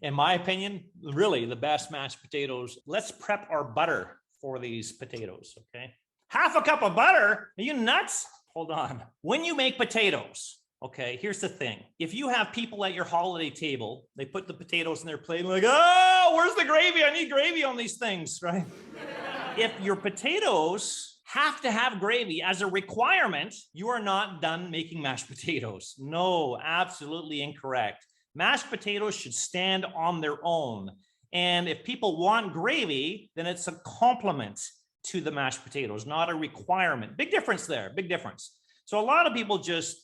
In my opinion, really the best mashed potatoes. Let's prep our butter for these potatoes, okay? Half a cup of butter? Are you nuts? Hold on. When you make potatoes, okay, here's the thing. If you have people at your holiday table, they put the potatoes in their plate like, oh, where's the gravy? I need gravy on these things, right? If your potatoes have to have gravy as a requirement, you are not done making mashed potatoes. No, absolutely incorrect. Mashed potatoes should stand on their own. And if people want gravy, then it's a complement to the mashed potatoes, not a requirement. Big difference there, big difference. So a lot of people just,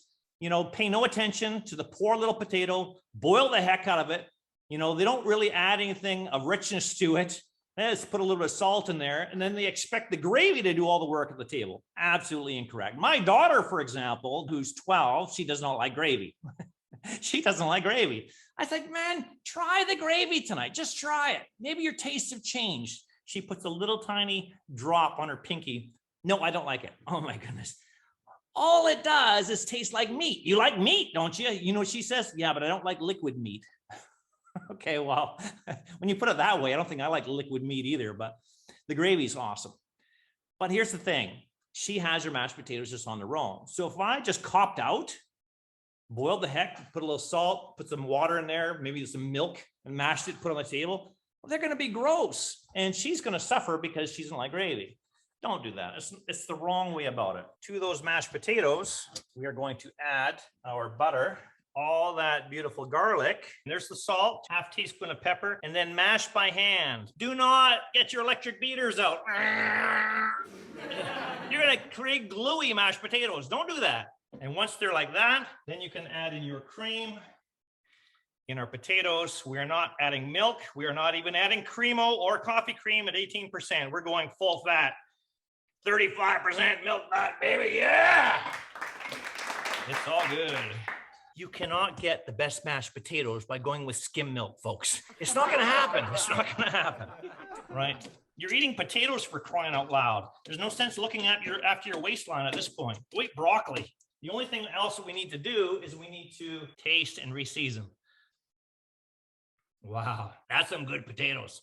pay no attention to the poor little potato, boil the heck out of it. They don't really add anything of richness to it. They just put a little bit of salt in there, and then they expect the gravy to do all the work at the table. Absolutely incorrect. My daughter, for example, who's 12, she does not like gravy. She doesn't like gravy. I said, man, try the gravy tonight. Just try it. Maybe your tastes have changed. She puts a little tiny drop on her pinky. No, I don't like it. Oh my goodness. All it does is taste like meat. You like meat, don't you? You know what she says? Yeah, but I don't like liquid meat. Okay, well, when you put it that way, I don't think I like liquid meat either, but the gravy's awesome. But here's the thing. She has her mashed potatoes just on their own. So if I just copped out, boiled the heck, put a little salt, put some water in there, maybe some milk, and mashed it, put it on the table, well, they're going to be gross. And she's going to suffer because she doesn't like gravy. Don't do that. It's the wrong way about it. To those mashed potatoes, we are going to add our butter, all that beautiful garlic. There's the salt, half teaspoon of pepper, and then mash by hand. Do not get your electric beaters out. You're going to create gluey mashed potatoes. Don't do that. And once they're like that, then you can add in your cream. In our potatoes, we are not adding milk. We are not even adding Cremo or coffee cream at 18%. We're going full fat. 35% milk fat, baby, yeah! It's all good. You cannot get the best mashed potatoes by going with skim milk, folks. It's not gonna happen. It's not gonna happen, right? You're eating potatoes for crying out loud. There's no sense looking at after your waistline at this point. Wait, broccoli. The only thing else that we need to do is we need to taste and reseason. Wow, that's some good potatoes.